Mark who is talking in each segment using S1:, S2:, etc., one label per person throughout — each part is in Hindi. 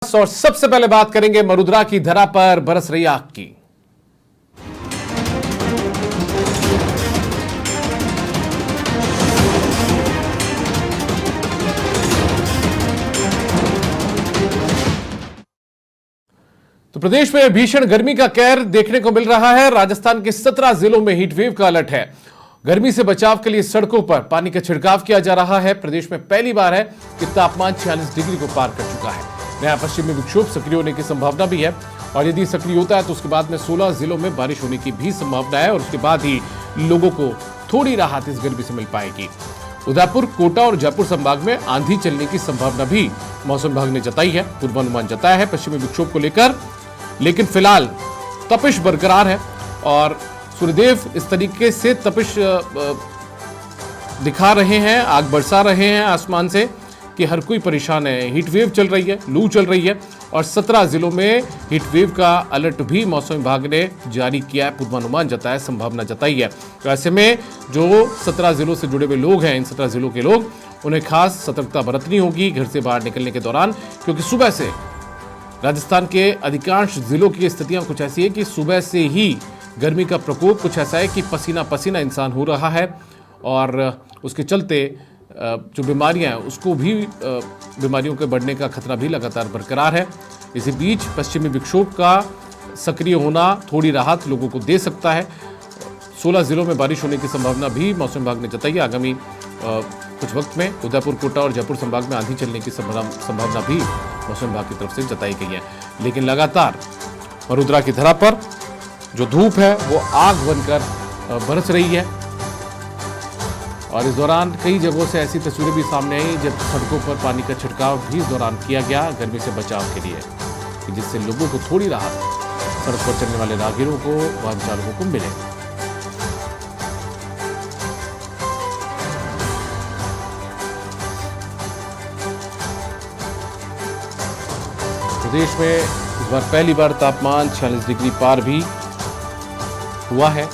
S1: और सबसे पहले बात करेंगे मरुद्रा की धरा पर बरस रही आग की। तो प्रदेश में भीषण गर्मी का कहर देखने को मिल रहा है। राजस्थान के 17 जिलों में हीटवेव का अलर्ट है। गर्मी से बचाव के लिए सड़कों पर पानी का छिड़काव किया जा रहा है। प्रदेश में पहली बार है कि तापमान 46 डिग्री को पार कर चुका है। नया पश्चिमी विक्षोभ सक्रिय होने की संभावना भी है और यदि सक्रिय होता है तो उसके बाद में 16 जिलों में बारिश होने की भी संभावना है और उसके बाद ही लोगों को थोड़ी राहत इस गर्मी से मिल पाएगी। उदयपुर, कोटा और जयपुर संभाग में आंधी चलने की संभावना भी मौसम विभाग ने जताई है। पूर्वानुमान जताया है पश्चिमी विक्षोभ को लेकर, लेकिन फिलहाल तपिश बरकरार है और सूर्यदेव इस तरीके से तपिश दिखा रहे हैं, आग बरसा रहे हैं आसमान से कि हर कोई परेशान है। हीटवेव चल रही है, लू चल रही है और 17 जिलों में हीटवेव का अलर्ट भी मौसम विभाग ने जारी किया है, पूर्वानुमान जताया, संभावना जताई है। तो ऐसे में जो 17 जिलों से जुड़े हुए लोग हैं, इन 17 जिलों के लोग, उन्हें खास सतर्कता बरतनी होगी घर से बाहर निकलने के दौरान, क्योंकि सुबह से राजस्थान के अधिकांश जिलों की स्थितियां कुछ ऐसी है कि सुबह से ही गर्मी का प्रकोप कुछ ऐसा है कि पसीना पसीना इंसान हो रहा है और उसके चलते जो बीमारियां हैं उसको भी बीमारियों के बढ़ने का खतरा भी लगातार बरकरार है। इसी बीच पश्चिमी विक्षोभ का सक्रिय होना थोड़ी राहत लोगों को दे सकता है। 16 जिलों में बारिश होने की संभावना भी मौसम विभाग ने जताई है। आगामी कुछ वक्त में उदयपुर, कोटा और जयपुर संभाग में आंधी चलने की संभावना भी मौसम विभाग की तरफ से जताई गई है। लेकिन लगातार मरुद्रा की धरा पर जो धूप है वो आग बनकर बरस रही है और इस दौरान कई जगहों से ऐसी तस्वीरें भी सामने आई जब सड़कों पर पानी का छिड़काव भी इस दौरान किया गया गर्मी से बचाव के लिए, जिससे लोगों को थोड़ी राहत सड़क पर चलने वाले राहगीरों को, वाहन चालकों को मिले। प्रदेश में इस बार पहली बार तापमान 46 डिग्री पार भी हुआ है।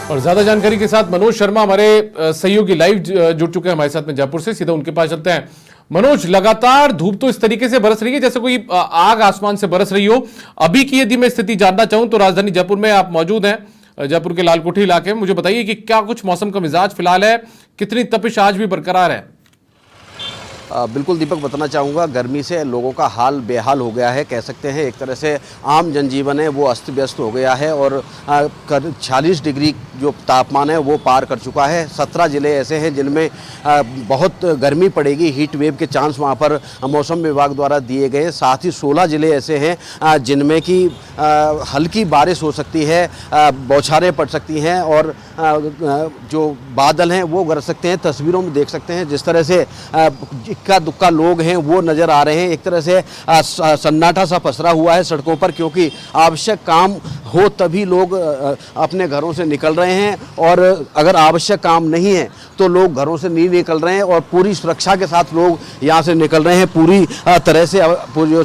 S1: और ज्यादा जानकारी के साथ मनोज शर्मा हमारे सहयोगी लाइव जुड़ चुके हैं हमारे साथ में जयपुर से। सीधा उनके पास चलते हैं। मनोज, लगातार धूप तो इस तरीके से बरस रही है जैसे कोई आग आसमान से बरस रही हो। अभी की यदि मैं स्थिति जानना चाहूं तो राजधानी जयपुर में आप मौजूद हैं, जयपुर के लालकोठी इलाके में। मुझे बताइए कि क्या कुछ मौसम का मिजाज फिलहाल है, कितनी तपिश आज भी बरकरार है?
S2: बिल्कुल दीपक, बताना चाहूँगा गर्मी से लोगों का हाल बेहाल हो गया है, कह सकते हैं। एक तरह से आम जनजीवन है वो अस्त व्यस्त हो गया है और 46 डिग्री जो तापमान है वो पार कर चुका है। 17 ज़िले ऐसे हैं जिनमें बहुत गर्मी पड़ेगी, हीट वेव के चांस वहाँ पर मौसम विभाग द्वारा दिए गए। साथ ही 16 ज़िले ऐसे हैं जिनमें कि हल्की बारिश हो सकती है, बौछारें पड़ सकती हैं और जो बादल हैं वो गरज सकते हैं। तस्वीरों में देख सकते हैं जिस तरह से इक्का दुक्का लोग हैं वो नज़र आ रहे हैं। एक तरह से सन्नाटा सा पसरा हुआ है सड़कों पर, क्योंकि आवश्यक काम हो तभी लोग अपने घरों से निकल रहे हैं और अगर आवश्यक काम नहीं है तो लोग घरों से नहीं निकल रहे हैं और पूरी सुरक्षा के साथ लोग यहाँ से निकल रहे हैं। पूरी तरह से पूरी जो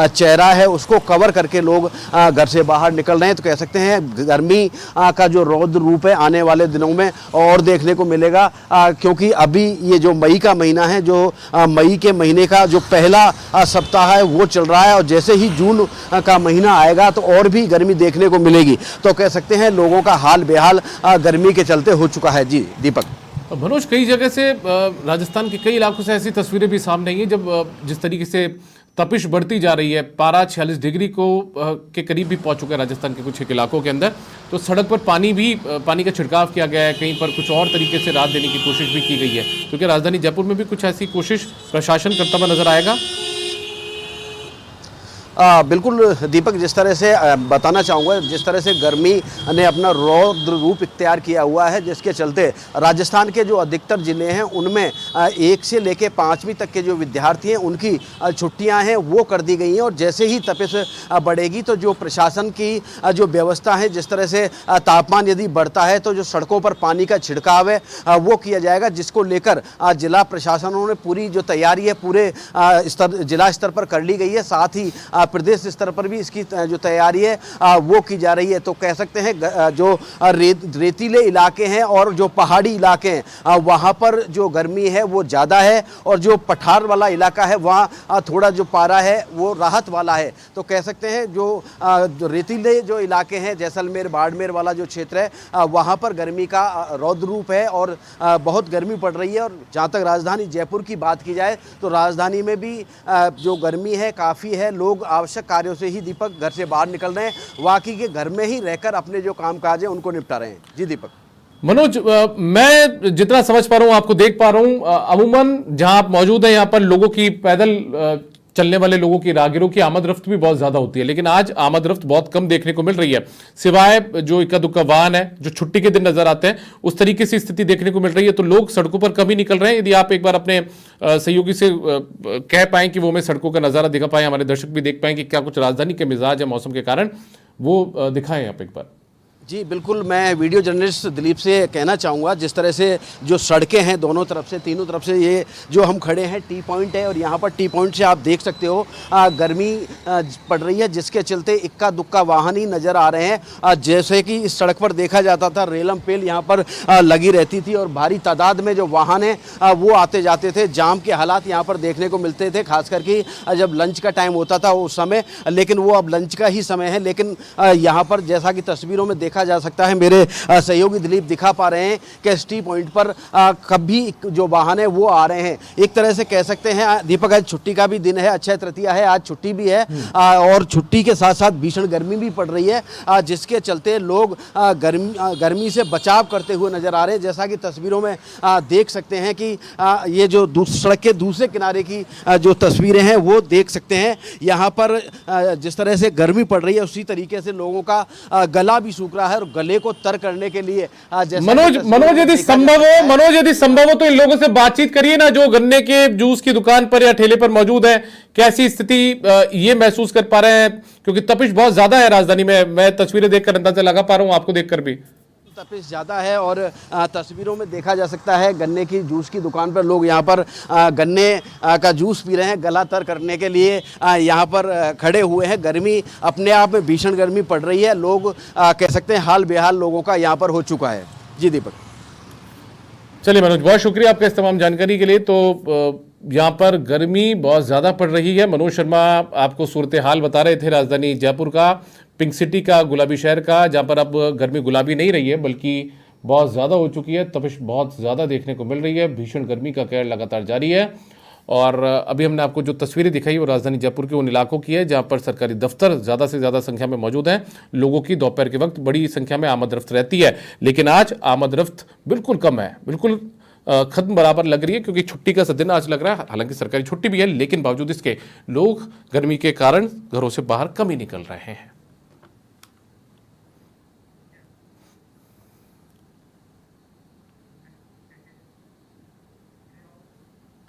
S2: चेहरा है उसको कवर करके लोग घर से बाहर निकल रहे हैं। तो कह सकते हैं गर्मी का जो रौद्र रूप है आने वाले दिनों में और देखने को मिलेगा, क्योंकि अभी ये जो मई का महीना है, जो मई के महीने का जो पहला सप्ताह है वो चल रहा है और जैसे ही जून का महीना आएगा तो और भी गर्मी देखने को मिलेगी। तो कह सकते हैं लोगों का हाल बेहाल गर्मी के चलते हो चुका है। जी दीपक।
S1: मनोज, कई जगह से राजस्थान के कई इलाकों से ऐसी तस्वीरें भी सामने आई हैं जब जिस तरीके से तपिश बढ़ती जा रही है, पारा 46 डिग्री को के करीब भी पहुंच चुका है राजस्थान के कुछ एक इलाकों के अंदर। तो सड़क पर पानी का छिड़काव किया गया है, कहीं पर कुछ और तरीके से राहत देने की कोशिश भी की गई है। तो क्या राजधानी जयपुर में भी कुछ ऐसी कोशिश प्रशासन करता हुआ नजर आएगा?
S2: बिल्कुल दीपक, जिस तरह से बताना चाहूँगा, जिस तरह से गर्मी ने अपना रौद्र रूप इख्तियार किया हुआ है, जिसके चलते राजस्थान के जो अधिकतर ज़िले हैं उनमें 1 से लेकर 5वीं तक के जो विद्यार्थी हैं उनकी छुट्टियां हैं वो कर दी गई हैं। और जैसे ही तपिश बढ़ेगी तो जो प्रशासन की जो व्यवस्था है, जिस तरह से तापमान यदि बढ़ता है तो जो सड़कों पर पानी का छिड़काव है वो किया जाएगा, जिसको लेकर जिला प्रशासनों ने पूरी जो तैयारी है पूरे जिला स्तर पर कर ली गई है। साथ ही प्रदेश स्तर पर भी इसकी जो तैयारी है वो की जा रही है। तो कह सकते हैं जो रेतीले इलाके हैं और जो पहाड़ी इलाके हैं वहाँ पर जो गर्मी है वो ज़्यादा है, और जो पठार वाला इलाका है वहाँ थोड़ा जो पारा है वो राहत वाला है। तो कह सकते हैं जो रेतीले जो इलाके हैं, जैसलमेर बाड़मेर वाला जो क्षेत्र है वहाँ पर गर्मी का रौद्र रूप है और बहुत गर्मी पड़ रही है। और जहाँ तक राजधानी जयपुर की बात की जाए तो राजधानी में भी जो गर्मी है काफ़ी है। लोग आवश्यक कार्यों से ही दीपक घर से बाहर निकल रहे हैं, वाकई के घर में ही रहकर अपने जो काम काज है उनको निपटा रहे हैं। जी दीपक।
S1: मनोज, मैं जितना समझ पा रहा हूं, आपको देख पा रहा हूं, अमूमन जहां आप मौजूद हैं यहां पर लोगों की पैदल चलने वाले लोगों की, राहगीरों की आमद रफ्त भी बहुत ज्यादा होती है, लेकिन आज आमद रफ्त बहुत कम देखने को मिल रही है। सिवाय जो इक्का दुक्का वाहन है जो छुट्टी के दिन नजर आते हैं, उस तरीके से स्थिति देखने को मिल रही है। तो लोग सड़कों पर कम ही निकल रहे हैं। यदि आप एक बार अपने सहयोगी से कह पाएं कि वो हमें सड़कों का नजारा दिखा पाए, हमारे दर्शक भी देख पाएं कि क्या कुछ राजधानी के मिजाज है मौसम के कारण, वो दिखाएं आप एक बार।
S2: जी बिल्कुल, मैं वीडियो जर्नलिस्ट दिलीप से कहना चाहूँगा, जिस तरह से जो सड़कें हैं दोनों तरफ से, तीनों तरफ से, ये जो हम खड़े हैं टी पॉइंट है और यहाँ पर टी पॉइंट से आप देख सकते हो गर्मी पड़ रही है, जिसके चलते इक्का दुक्का वाहन ही नज़र आ रहे हैं। जैसे कि इस सड़क पर देखा जाता था रेलम पेल यहाँ पर लगी रहती थी और भारी तादाद में जो वाहन है वो आते जाते थे। जाम के हालात यहाँ पर देखने को मिलते थे, खास करके जब लंच का टाइम होता था उस समय, लेकिन वो अब लंच का ही समय है। लेकिन यहाँ पर जैसा कि तस्वीरों में देखा जा सकता है, मेरे सहयोगी दिलीप दिखा पा रहे हैं कि एस टी पॉइंट पर कभी जो वाहन है वो आ रहे हैं। एक तरह से कह सकते हैं दीपक, आज छुट्टी का भी दिन है, अक्षय तृतीया है, आज छुट्टी भी है और छुट्टी के साथ साथ भीषण गर्मी भी पड़ रही है, जिसके चलते लोग गर्मी से बचाव करते हुए नजर आ रहे हैं। जैसा कि तस्वीरों में देख सकते हैं कि ये जो सड़क के दूसरे किनारे की जो तस्वीरें हैं वो देख सकते हैं। यहाँ पर जिस तरह से गर्मी पड़ रही है उसी तरीके से लोगों का गला भी सूख रहा है और गले को तर करने के लिए
S1: मनोज यदि संभव हो तो इन लोगों से बातचीत करिए ना, जो गन्ने के जूस की दुकान पर या ठेले पर मौजूद है। कैसी स्थिति ये महसूस कर पा रहे हैं, क्योंकि तपिश बहुत ज्यादा है राजधानी में। मैं तस्वीरें देखकर अंदाजा लगा पा रहा हूं, आपको देखकर भी
S2: तपिश ज़्यादा है। और तस्वीरों में देखा जा सकता है गन्ने की जूस की दुकान पर लोग यहाँ पर गन्ने का जूस पी रहे हैं, गला तर करने के लिए यहाँ पर खड़े हुए हैं। गर्मी अपने आप में भीषण गर्मी पड़ रही है, लोग कह सकते हैं हाल बेहाल लोगों का यहाँ पर हो चुका है। जी दीपक।
S1: चलिए मनोज, बहुत शुक्रिया आपका इस तमाम जानकारी के लिए। तो यहाँ पर गर्मी बहुत ज़्यादा पड़ रही है। मनोज शर्मा आपको सूरत हाल बता रहे थे राजधानी जयपुर का, पिंक सिटी का, गुलाबी शहर का, जहाँ पर अब गर्मी गुलाबी नहीं रही है बल्कि बहुत ज़्यादा हो चुकी है। तपिश बहुत ज़्यादा देखने को मिल रही है, भीषण गर्मी का कहर लगातार जारी है। और अभी हमने आपको जो तस्वीरें दिखाई वो राजधानी जयपुर के उन इलाकों की है जहाँ पर सरकारी दफ्तर ज़्यादा से ज़्यादा संख्या में मौजूद हैं। लोगों की दोपहर के वक्त बड़ी संख्या में आमद रफ्त रहती है, लेकिन आज आमद रफ्त बिल्कुल कम है, बिल्कुल खत्म बराबर लग रही है, क्योंकि छुट्टी का दिन आज लग रहा है। हालांकि सरकारी छुट्टी भी है, लेकिन बावजूद इसके लोग गर्मी के कारण घरों से बाहर कम ही निकल रहे हैं।